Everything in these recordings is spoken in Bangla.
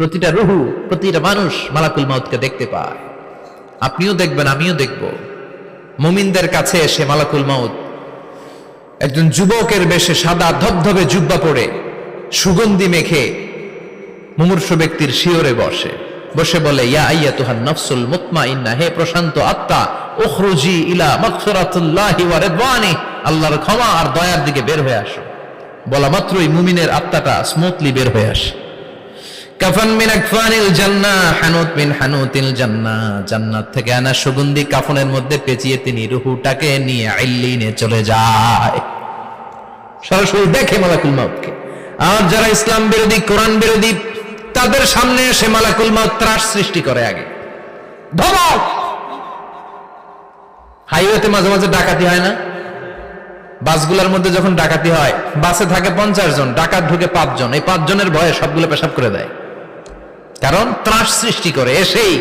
প্রতিটা রুহু, প্রতিটা মানুষ মালাকুল মাউতকে দেখতে পায়। আপনিও দেখবেন, আমিও দেখব। মুমিনদের কাছে এসে মালাকুল মাউত একজন যুবকের বেশে সাদা ধবধবে জুব্বা পরে সুগন্ধি মেখে মুমূর্ষু ব্যক্তির শিয়রে বসে বলে, ইয়া আইয়াতুহান নাফসুল মুতমাইন্নাহ, হে প্রশান্ত আত্মা, উখরুজি ইলা মাগফিরাতুল্লাহি ওয়া রিদওয়ানি, আল্লাহর ক্ষমা আর দয়ার দিকে বের হয়ে আসো। বলা মাত্রই মুমিনের আত্মাটা স্মুথলি বের হয়ে আসে। কাফান মিন আকফানিল জান্নাহ, হানুত মিন হানুতিল জান্নাহ, জান্নাত থেকে আনা সুগন্ধি কাফনের মধ্যে পেঁচিয়ে তিনি রূহটাকে নিয়ে ইল্লিনে চলে যায়। সরাসরি দেখে মালাকুল মাউতকে। আর যারা ইসলাম বিরোধী, কোরআন বিরোধী, তাদের সামনে এসে মালাকুল মাউত ত্রাস সৃষ্টি করে। আগে ধমক। হাইওয়েতে মাঝে মাঝে ডাকাতি হয় না? বাসগুলোর মধ্যে যখন ডাকাতি হয়, বাসে থাকে 50 জন, ডাকাত ঢুকে 5 জন। এই 5 জনের ভয়ে সবগুলো পেশাব করে দেয়, কারণ ত্রাস সৃষ্টি করে। এসেই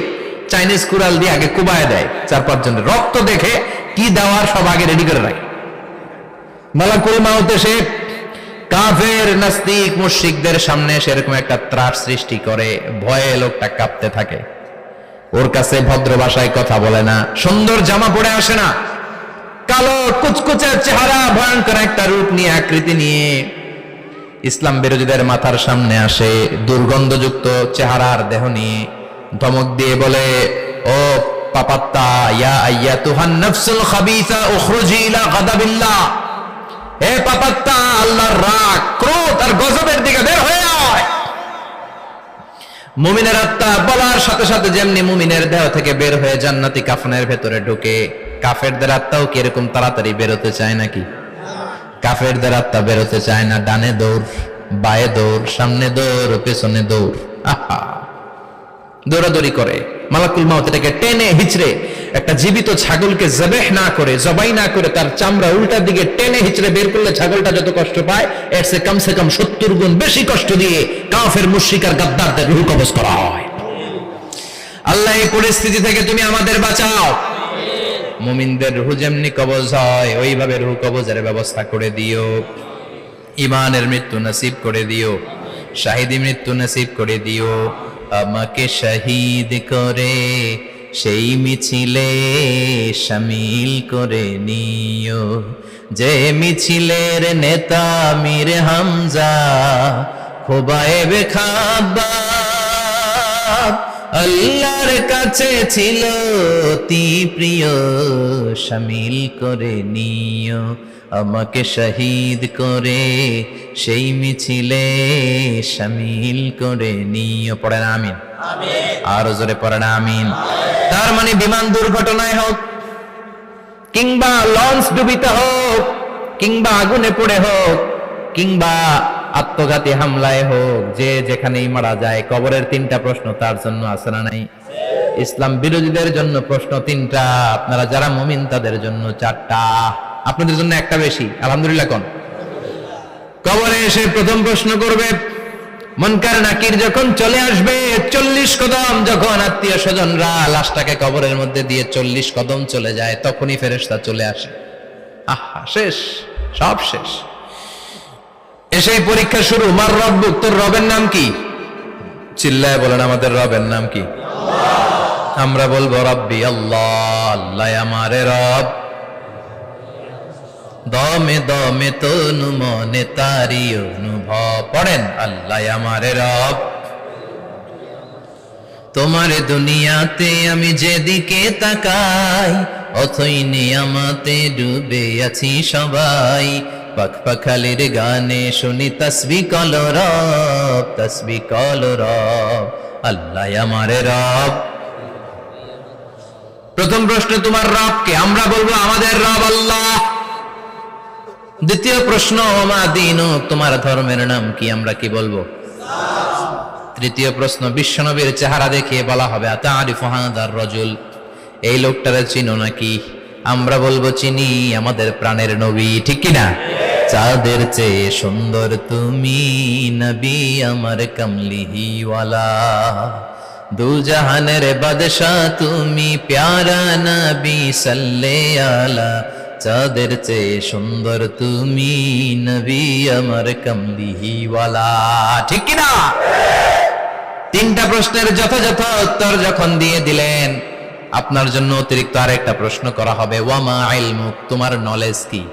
চাইনিজ কুড়াল দিয়ে আগে কুবায় দেয় 4-5 জনের। রক্ত দেখে কি দেওয়ার সব আগে রেডি করে রাখে। মালাকুল মাউত এসে কাফের, নাস্তিক, মুশরিকদের সামনে সেরকম একটা ত্রাস সৃষ্টি করে। ভয়ে লোকটা কাঁপতে থাকে। ওর কাছে ভদ্র ভাষায় কথা বলে না, সুন্দর জামা পরে আসে না, কালো কুচকুচে চেহারা, ভয়ঙ্কর একটা রূপ নিয়ে, আকৃতি নিয়ে ইসলাম বিরোধীদের মাথার সামনে আসে। দুর্গন্ধযুক্ত চেহারার দেহ নিয়ে ধমক দিয়ে বলে, ও পাপাত্তা, ইয়া আইয়াতুহান নাফসুল খাবিসা উখরুজি ইলা গাদাবিল্লাহ, হে পাপাত্তা, আল্লাহর রাগ, ক্রোধ আর গজবের দিকে বের হয়ে আয়। মুমিনের আত্মা বলার সাথে সাথে যেমনি মুমিনের দেহ থেকে বের হয়ে জান্নাতি কাফনের ভেতরে ঢুকে, কাফেরদের আত্মাও কি এরকম তাড়াতাড়ি বেরোতে চায় নাকি? কাফেরদের আত্মা বেরোতে চায় না। ডানে দৌড়, বায়ে দৌড়, সামনে দৌড়, পেছনে দৌড়, আহা, দৌড়াদৌড়ি করে। মালাকুল মাউত এটাকে টেনে হিচড়ে, একটা জীবিত ছাগলকে জবাই না করে তার চামড়া উল্টার দিকে টেনে হিচড়ে বের করলে ছাগলটা যত কষ্ট পায়, এর চেয়ে কমসে কম 70 গুণ বেশি কষ্ট দিয়ে কাফের, মুশরিক আর গাদ্দারদের রূহ কবজ করা হয়। আল্লাহ, এই পরিস্থিতি থেকে তুমি আমাদের বাঁচাও। মুমিনদের রূহ যেমনি কবজ হয়, ওইভাবে রূহ কবজের ব্যবস্থা করে দিও। ঈমানের মৃত্যু নসিব করে দিও, শাহিদি মৃত্যু নসিব করে দিও। আমাকে শহীদ করে সেই মিছিলে শামিল করে নিও, যে মিছিলের নেতা মীর হামজা, খোবায়েবে খাব্বাব, আল্লাহর কাছে ছিল অতি প্রিয়, শামিল করে নিও। আমাকে শহীদ করে সেই মিছিলে শামিল করে নিও। পড়েন আমিন। আরো জোরে পড়েন আমিন। তার মানে বিমান দুর্ঘটনায় হোক, কিংবা লঞ্চ ডুবিতে হোক, কিংবা আগুনে পড়ে হোক, কিংবা আত্মঘাতী হামলায় হোক, যে যেখানেই মারা যায়, কবরের 3টা প্রশ্ন তার জন্য আছে না নাই? ইসলাম বিরোধীদের জন্য প্রশ্ন 3টা, আপনারা যারা মুমিন তাদের জন্য 4টা। আপনাদের জন্য একটা বেশি, আলহামদুলিল্লাহ। কোন কবরে এসে প্রথম প্রশ্ন করবে, মুনকার নাকির যখন চলে আসবে, 40 কদম যখন আত্মীয় স্বজনরা লাশটাকে কবরের মধ্যে দিয়ে 40 কদম চলে যায়, তখনই ফেরেশতা চলে আসে। আহা, শেষ, সব শেষ। এসেই পরীক্ষা শুরু। মার রব্বুক, তোর রবের নাম কি? চিল্লায় বলেন, আমাদের রবের নাম কি? আমরা বলবো রব্বি আল্লাহ, আল্লাহ আমারে রব। দমে দমে তনু মনে তারি অনুভব। পড়েন, আল্লাহ আমারে রব। তোমার দুনিয়াতে আমি যেদিকে তাকাই, অথই নিয়ামতে ডুবে আছি সবাই। পাখপাখালির গানে শুনি তাসবিহ কলরব, তাসবিহ কলরব, আল্লাহ আমারে রব। প্রথম প্রশ্ন, তোমার রব কে? আমরা বলবো আমাদের রব আল্লাহ। দ্বিতীয় প্রশ্ন, ওমা দীনুক, তোমার ধর্মের নাম কি? আমরা কি বলবো? তৃতীয় প্রশ্ন, বিশ্বনবীর চেহারা দেখিয়ে বলা হবে, আতারিফু হাদার রাজুল, এই লোকটারে চিনো নাকি? আমরা বলবো চিনি, আমাদের প্রাণের নবী, ঠিক কি না? চাঁদের চেয়ে সুন্দর তুমি নবী আমার কামলিহিওয়ালা, দু জাহানের বাদশা তুমি প্যারা নবী সাল্লে আলা, চাঁদের চেয়ে সুন্দর তুমি নবী আমার কামলিহিওয়ালা, ঠিক কি না? তিনটা প্রশ্নের যথাযথ উত্তর যখন দিয়ে দিলেন, আপনার জন্য অতিরিক্ত আরেকটা প্রশ্ন করা হবে, ওয়ামা ইলমুক, তোমার নলেজ কি?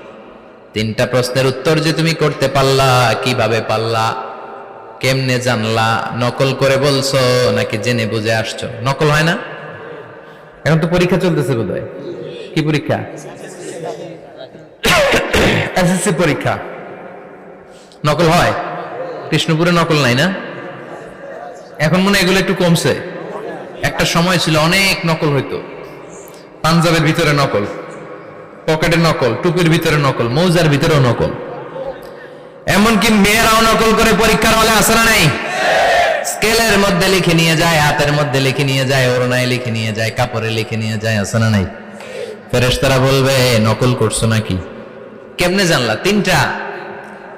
তিনটা প্রশ্নের উত্তর যে তুমি করতে পারলা, কিভাবে পারলা, কেমনে জানলা? নকল করে বলছো নাকি জেনে বুঝে আসছো? নকল হয় না? এখন তো পরীক্ষা চলতেছে বোধহয়। কি পরীক্ষা? এসএসসি পরীক্ষা। নকল হয়? কৃষ্ণপুরে নকল নাই না? এখন মনে হয় এগুলো একটু কমছে। একটা সময় ছিল অনেক নকল হইতো। পাঞ্জাবের ভিতরে নকল, পকেটে নকল, টুপির ভিতরে নকল, মৌজার ভিতরেও নকল। এমনকি মেয়েরাও নকল করে পরীক্ষার হলে আসে না নাই? স্কেলের মধ্যে লিখে নিয়ে যায়, হাতের মধ্যে লিখে নিয়ে যায়, ওড়নায় লিখে নিয়ে যায়, কাপড়ে লিখে নিয়ে যায়, আসে না নাই? ফেরেশতারা বলবে নকল করছো নাকি? কেমনে জানলা? তিনটা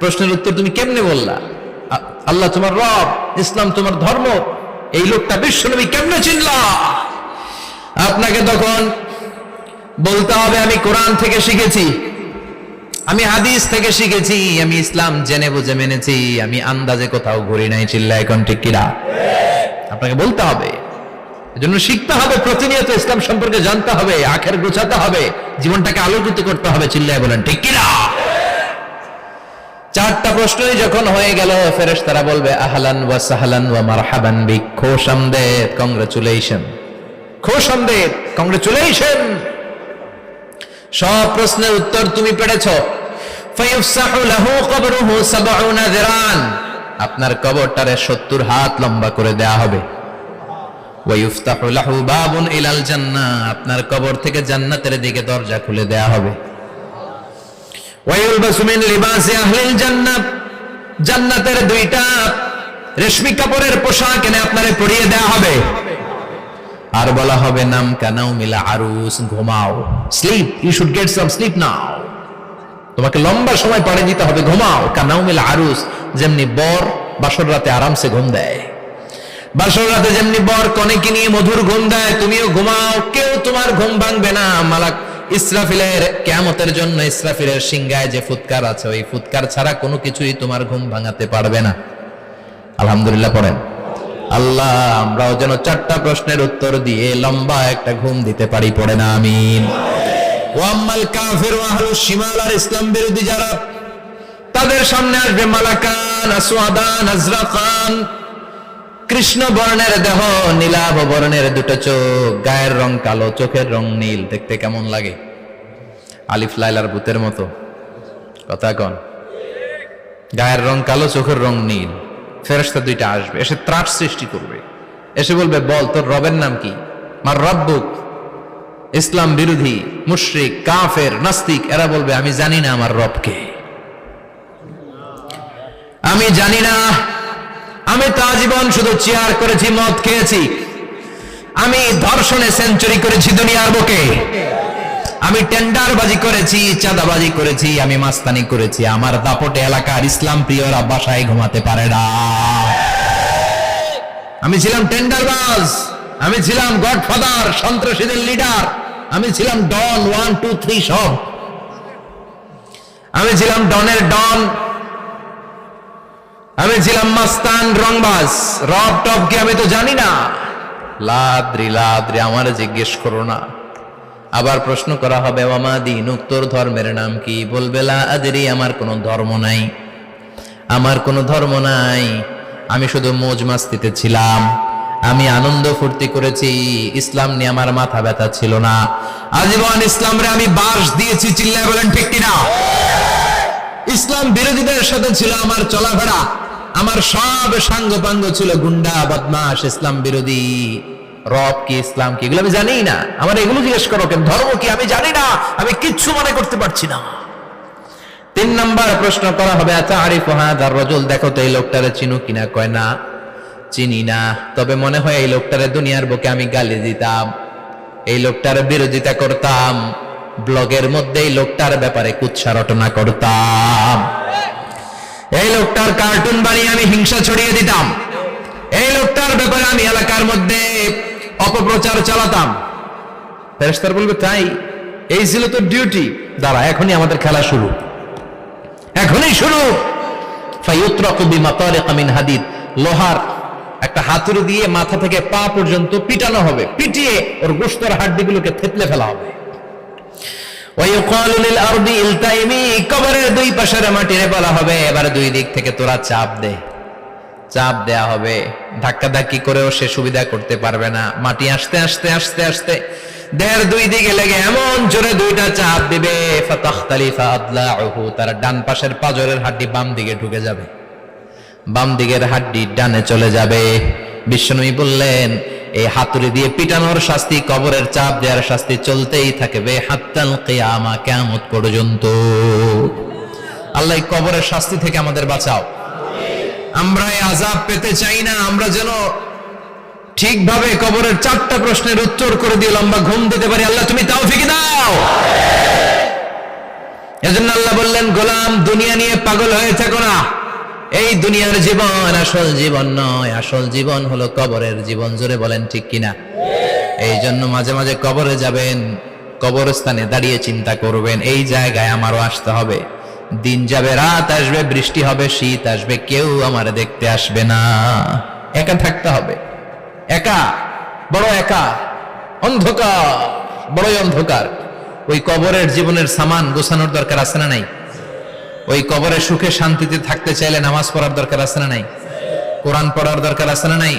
প্রশ্নের উত্তর তুমি কেমনে বললা? আল্লাহ তোমার রব, ইসলাম তোমার ধর্ম, এই লোকটা বিশ্বনবী, কেমনে চিনলা? আপনাকে তখন বলতে হবে আমি কোরআন থেকে শিখেছি, আমি হাদিস থেকে শিখেছি, আমি ইসলাম জেনে বুঝে মেনেছি, আমি আন্দাজে কোথাও ঘুরি নাই। চিল্লায় এখন ঠিক কিনা? আপনাকে বলতে হবে। এজন্য শিখতে হবে, প্রতিনিয়ত ইসলাম সম্পর্কে জানতে হবে, আখের গোছাতে হবে, জীবনটাকে আলোকিত করতে হবে। চিল্লায় বলেন ঠিক কিনা? চারটা প্রশ্নই যখন হয়ে গেল, ফেরেশতারা বলবে আহলান ওয়া সাহলান ওয়া মারহাবান বিক, খোশামদেদ, কংগ্রাচুলেশন, খোশামদেদ, কংগ্রাচুলেশন। সব প্রশ্নের উত্তর তুমি পেরেছো। ফায়ুফসাহু লাহু কবরুহু ৭০ যিরান, আপনার কবরটারে ৭০ হাত লম্বা করে দেয়া হবে। ওয়া ইফতাহু লাহু বাবুন ইলাল জান্নাহ, আপনার কবর থেকে জান্নাতের দিকে দরজা খুলে দেয়া হবে। ওয়া ইউলবাসু মিন লিবাসি আহলিল জান্নাহ, জান্নাতের দুইটা রেশমি কাপড়ের পোশাক এনে আপনারে পরিয়ে দেয়া হবে। আর বলা হবে নাম কানাও মিলা আরুস, ঘুমাও, sleep, you should get some sleep now. তোমাকে লম্বা সময় পরে দিতে হবে, ঘুমাও। কানাও মিলা আরুস, যেমনি বর বাসর রাতে আরামসে ঘুম দেয়, বাসর রাতে যেমনি বর কনেকে নিয়ে মধুর ঘুম দেয়, তুমিও ঘুমাও, কেউ তোমার ঘুম ভাঙবে না। মালাক ইসরাফিলের কিয়ামতের জন্য ইসরাফিলের সিংহায় যে ফুৎকার আছে, ওই ফুৎকার ছাড়া কোনো কিছুই তোমার ঘুম ভাঙাতে পারবে না। আলহামদুলিল্লাহ পড়েন। আল্লাহ আমরাও যেন চারটা প্রশ্নের উত্তর দিয়ে লম্বা একটা ঘুম দিতে পারি, পড়ে না আমিন। ওয়াম্মাল কাফির ওয়া আহলুশ শিমাল, আর ইসলাম বিরোধী যারা, তাদের সামনে আসবে মালাকান আসওয়াদান আজরাকান, কৃষ্ণ বর্ণের দেহ, নীলাভ বর্ণের দুটো চোখ, গায়ের রং কালো, চোখের রং নীল। দেখতে কেমন লাগে? আলিফ লাইলার ভূতের মতো। কথা কন? গায়ের রং কালো, চোখের রং নীল। ফেরেশতা দুইটা আসবে, এসে ত্রাস সৃষ্টি করবে, এসে বলবে বল তোর রবের নাম কি? মার রব্বুক। ইসলাম বিরোধী মুশরিক, কাফের, নাস্তিক এরা বলবে আমি জানি না আমার রবকে, আমি জানি না, আমি তো আজীবন শুধু চেয়ার করেছি, মদ খেয়েছি, আমি ধর্ষণে সেঞ্চুরি করেছি দুনিয়ার বুকে, আমি টেন্ডারবাজি করেছি, চাঁদাবাজি করেছি, আমি মাস্তানি করেছি, আমার দাপটে এলাকার ইসলাম প্রিয়রা বাসায় ঘুমাতে পারে না। আমি ছিলাম টেন্ডারবাজ, আমি ছিলাম গডফাদার, সন্ত্রাসীদের লিডার, আমি ছিলাম ডন 1 2 3 সব, আমি ছিলাম ডনের ডন, আমি ছিলাম মাস্তান, রংবাজ। রব টব কি আমি তো জানি না। লাদ্রি লাদ্রি, আমার জিজ্ঞেস করো না। আবার প্রশ্ন করা হবে ওয়ামা দীনুক, তোর ধর্মের নাম কি? বলবে লা আদরি, আমার কোনো ধর্ম নাই, আমার কোনো ধর্ম নাই, আমি শুধু মৌজ মাস্তিতে ছিলাম, আমি আনন্দ ফুর্তি করেছি, ইসলাম নিয়ে আমার মাথা ব্যথা ছিল না, আজীবন ইসলামরে আমি বাস দিয়েছি। চিল্লায় বলেন ঠিক কিনা? ইসলাম বিরোধীদের সাথে ছিল আমার চলাফেরা, আমার সব সাঙ্গপাঙ্গ ছিল গুন্ডা বদমাশ, ইসলাম বিরোধী। রব কি, ইসলাম কি, এগুলো আমি জানি না। আমার এগুলো জিজ্ঞেস করো কেন? ধর্ম কি আমি জানি না, আমি কিচ্ছু মনে করতে পারছি না। 3 নাম্বার প্রশ্ন করা হবে আচ্ছা আরিফু হাদার রাজুল, দেখো তো এই লোকটারে চিনো কিনা? কয় না, চিনি না, তবে মনে হয় এই লোকটারে দুনিয়ার বুকে আমি গালি দিতাম, এই লোকটার বিরোধিতা করতাম, ব্লগের মধ্যে এই লোকটার ব্যাপারে কুৎসা রটনা করতাম, এই লোকটার কার্টুন বানিয়ে আমি হিংসা ছড়িয়ে দিতাম, এই লোকটার ব্যাপারে আমি এলাকার মধ্যে অপপ্রচার চালাতাম। ফেরেশতারা বলবে তাই, এই ছিল তো ডিউটি, দাঁড়া এখনই আমাদের খেলা শুরু, এখনই শুরু। ফায়ুতরাকু বিমাতারিক মিন হাদিদ, লোহার একটা হাতুড়ি দিয়ে মাথা থেকে পা পর্যন্ত পিটানো হবে, পিটিয়ে ওর গোশতের হাড্ডিগুলোকে থেতলে ফেলা হবে। ওয়ায়ুকালু লিল আরদি ইলতাইমি, কবরের দুই পাশের মাটিরে বলা হবে এবার দুই দিক থেকে তোরা চাপ দে। চাপ দেয়া হবে, ধাক্কা ধাক্কি করেও সে সুবিধা করতে পারবে না। মাটি আস্তে আস্তে আস্তে আস্তে দেহের দুই দিকে লেগে এমন জোরে দুইটা চাপ দিবে, ফাতাখতালিফা আদলাউহু, তার ডান পাশের পাজরের হাড্ডি বাম দিকে ঢুকে যাবে, বাম দিকের হাড্ডি ডানে চলে যাবে। বিশ্বনবী বললেন এই হাতুড়ি দিয়ে পিটানোর শাস্তি, কবরের চাপ দেওয়ার শাস্তি চলতেই থাকবে হাত্তাল কিয়ামা, কিয়ামত পর্যন্ত। আল্লাহ এই কবরের শাস্তি থেকে আমাদের বাঁচাও। আমরা এই আযাব পেতে চাই না, আমরা যেন ঠিকভাবে কবরের 4টা প্রশ্নের উত্তর করে দিয়ে লম্বা ঘুম দিতে পারি। আল্লাহ তুমি তৌফিক দাও। এজন্য আল্লাহ বললেন গোলাম দুনিয়া নিয়ে পাগল হয়ে থেকো না, এই দুনিয়ার জীবন আসল জীবন নয়, আসল জীবন হলো কবরের জীবন। জোরে বলেন ঠিক কিনা? এই জন্য মাঝে মাঝে কবরে যাবেন, কবরস্থানে দাঁড়িয়ে চিন্তা করবেন এই জায়গায় আমারও আসতে হবে। দিন যাবে, রাত আসবে, বৃষ্টি হবে, শীত আসবে, কেউ আমার দেখতে আসবে না, একা থাকতে হবে। একা, বড় একা, অন্ধকার, বড়ই অন্ধকার। ওই কবরের জীবনের সামান গোছানোর দরকার আছে না নাই? ওই কবরে সুখে শান্তিতে থাকতে চাইলে নামাজ পড়ার দরকার আছে না নাই? কোরআন পড়ার দরকার আছে না নাই?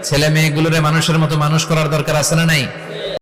ছেলে মেয়েগুলোরে মানুষের মতো মানুষ করার দরকার আছে না নাই?